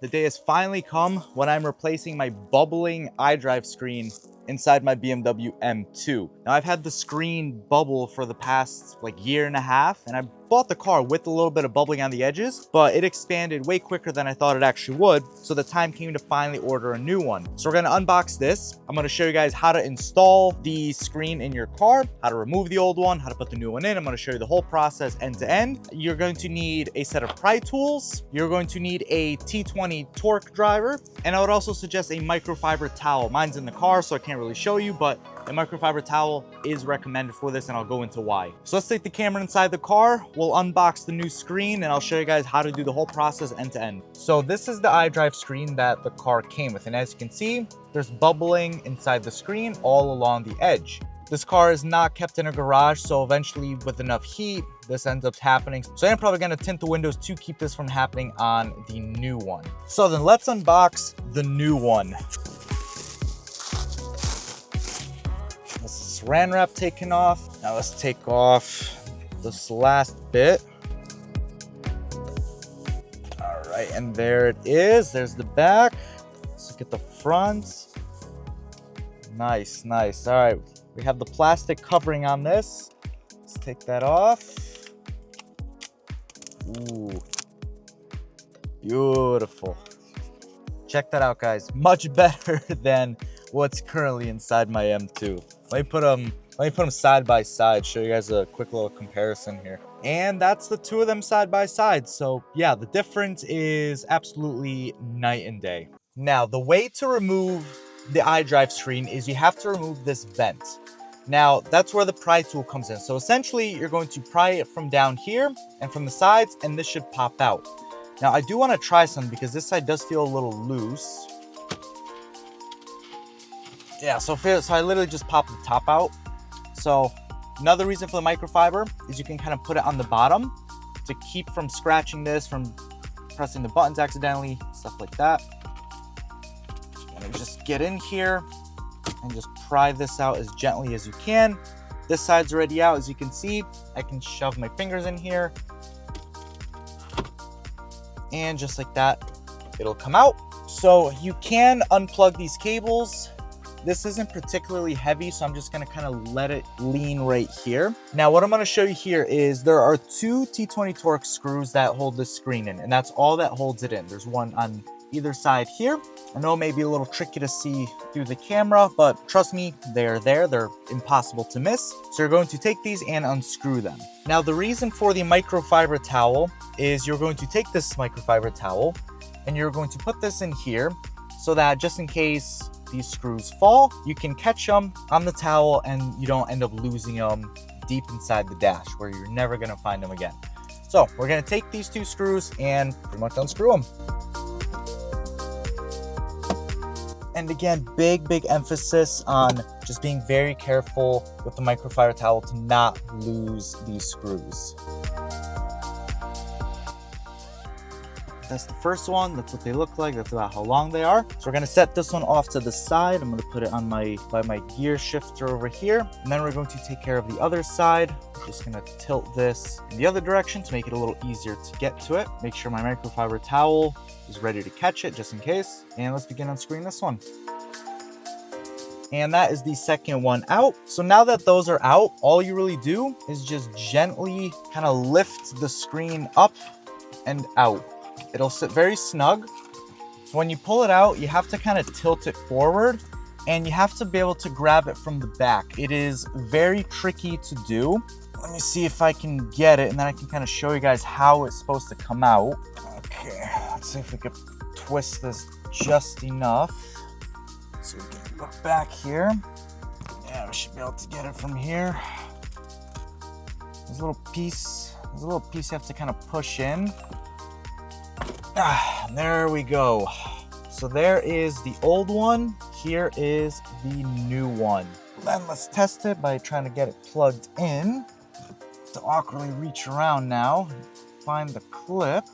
the day has finally come when I'm replacing my bubbling iDrive screen inside my BMW M2. Now I've had the screen bubble for the past year and a half, and I bought the car with a little bit of bubbling on the edges, but it expanded way quicker than I thought it actually would, so the time came to finally order a new one. So we're gonna unbox this. I'm gonna show you guys how to install the screen in your car, how to remove the old one, how to put the new one in. I'm gonna show you the whole process end to end. You're going to need a set of pry tools. You're going to need a T20 Torx driver, and I would also suggest a microfiber towel. Mine's in the car, so I can't really show you, but a microfiber towel is recommended for this, and I'll go into why. So let's take the camera inside the car. We'll unbox the new screen, and I'll show you guys how to do the whole process end to end. So this is the iDrive screen that the car came with, and as you can see, there's bubbling inside the screen all along the edge. This car is not kept in a garage, so eventually with enough heat, this ends up happening. So I'm probably gonna tint the windows to keep this from happening on the new one. So then let's unbox the new one. This saran wrap taken off. Now let's take off this last bit. All right, and there it is. There's the back. Let's look at the front. Nice, nice. All right, we have the plastic covering on this. Let's take that off. Ooh, beautiful. Check that out, guys. Much better than what's currently inside my M2. Let me put them side by side, show you guys a quick little comparison here. And that's the two of them side by side. So yeah, the difference is absolutely night and day. Now, the way to remove the iDrive screen is you have to remove this vent. Now, that's where the pry tool comes in. So essentially, you're going to pry it from down here and from the sides, and this should pop out. Now, I do want to try some because this side does feel a little loose. Yeah, so I literally just popped the top out. So another reason for the microfiber is you can kind of put it on the bottom to keep from scratching this, from pressing the buttons accidentally, stuff like that. And just get in here and just pry this out as gently as you can. This side's already out, as you can see. I can shove my fingers in here, and just like that, it'll come out. So you can unplug these cables. This isn't particularly heavy, so I'm just gonna kind of let it lean right here. Now, what I'm gonna show you here is there are two T20 Torx screws that hold this screen in, and that's all that holds it in. There's one on either side here. I know it may be a little tricky to see through the camera, but trust me, they're there. They're impossible to miss. So you're going to take these and unscrew them. Now, the reason for the microfiber towel is you're going to take this microfiber towel and you're going to put this in here so that just in case these screws fall, you can catch them on the towel and you don't end up losing them deep inside the dash where you're never gonna find them again. So we're gonna take these two screws and pretty much unscrew them. And again, big emphasis on just being very careful with the microfiber towel to not lose these screws. That's the first one. That's what they look like. That's about how long they are. So we're gonna set this one off to the side. I'm gonna put it on by my gear shifter over here. And then we're going to take care of the other side. I'm just gonna tilt this in the other direction to make it a little easier to get to it. Make sure my microfiber towel is ready to catch it just in case. And let's begin unscrewing this one. And that is the second one out. So now that those are out, all you really do is just gently kind of lift the screen up and out. It'll sit very snug. So when you pull it out, you have to kind of tilt it forward and you have to be able to grab it from the back. It is very tricky to do. Let me see if I can get it and then I can kind of show you guys how it's supposed to come out. Okay, let's see if we can twist this just enough. So we can look back here. Yeah, we should be able to get it from here. There's a little piece you have to kind of push in. There we go. So there is the old one. Here is the new one. Then let's test it by trying to get it plugged in. To awkwardly reach around now, find the clip.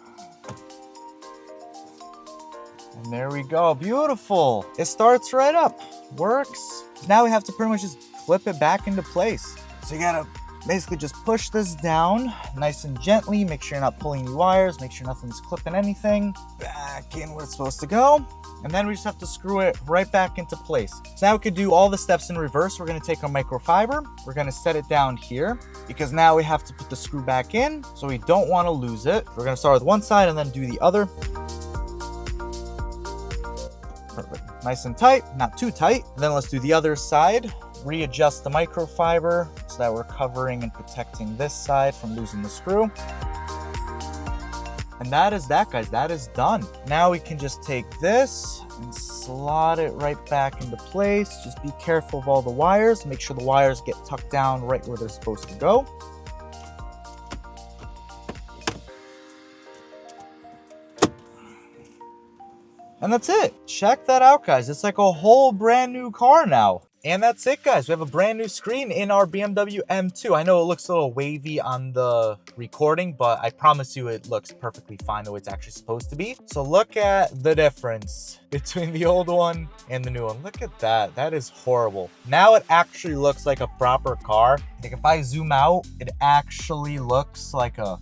And there we go, beautiful. It starts right up, works. Now we have to pretty much just clip it back into place. So you gotta basically just push this down nice and gently. Make sure you're not pulling any wires. Make sure nothing's clipping anything. Back back in where it's supposed to go. And then we just have to screw it right back into place. So now we could do all the steps in reverse. We're gonna take our microfiber, we're gonna set it down here because now we have to put the screw back in, so we don't wanna lose it. We're gonna start with one side and then do the other. Perfect, nice and tight, not too tight. And then let's do the other side. Readjust the microfiber so that we're covering and protecting this side from losing the screw. And that is that, guys, that is done. Now we can just take this and slot it right back into place. Just be careful of all the wires. Make sure the wires get tucked down right where they're supposed to go. And that's it. Check that out, guys. It's like a whole brand new car now. And that's it, guys. We have a brand new screen in our BMW M2. I know it looks a little wavy on the recording, but I promise you it looks perfectly fine the way it's actually supposed to be. So look at the difference between the old one and the new one. Look at that. That is horrible. Now it actually looks like a proper car. Like if I zoom out, it actually looks like a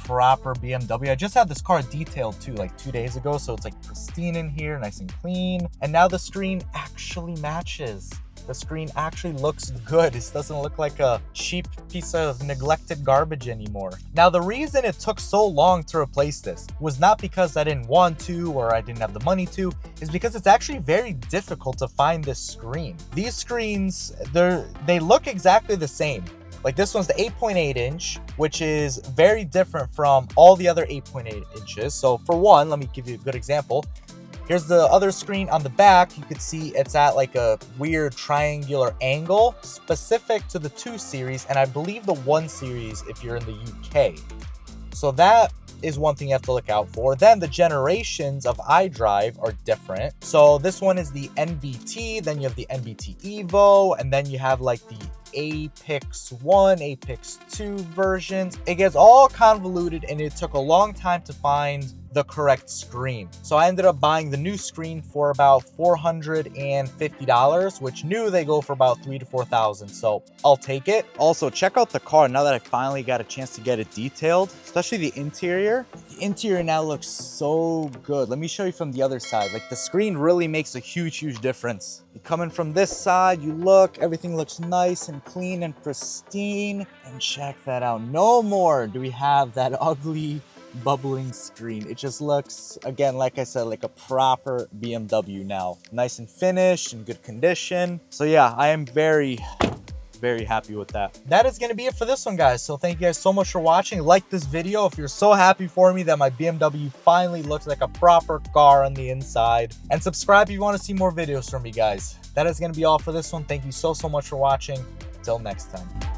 proper BMW. I just had this car detailed too, like 2 days ago. So it's like pristine in here, nice and clean. And now the screen actually matches. The screen actually looks good. It doesn't look like a cheap piece of neglected garbage anymore. Now, the reason it took so long to replace this was not because I didn't want to or I didn't have the money to, is because it's actually very difficult to find this screen. These screens, they look exactly the same. Like this one's the 8.8 inch, which is very different from all the other 8.8 inches. So for one, let me give you a good example. Here's the other screen on the back. You can see it's at like a weird triangular angle specific to the 2 series, and I believe the 1 series if you're in the UK. So that is one thing you have to look out for. Then the generations of iDrive are different. So this one is the NBT, then you have the NBT Evo, and then you have like the Apex 1, Apex 2 versions. It gets all convoluted and it took a long time to find the correct screen. So I ended up buying the new screen for about $450, which new they go for about $3,000 to $4,000. So I'll take it. Also, check out the car now that I finally got a chance to get it detailed, especially the interior. The interior now looks so good. Let me show you from the other side. Like the screen really makes a huge difference. You're coming from this side, you look, everything looks nice and clean and pristine. And check that out. No more do we have that ugly bubbling screen. It just looks, again, like I said, like a proper BMW now. Nice and finished, in good condition. So yeah, I am very happy with that. That is going to be it for this one, guys. So thank you guys so much for watching. Like this video if you're so happy for me that my BMW finally looks like a proper car on the inside. And subscribe if you want to see more videos from me, guys. That is going to be all for this one. Thank you so much for watching. Until next time.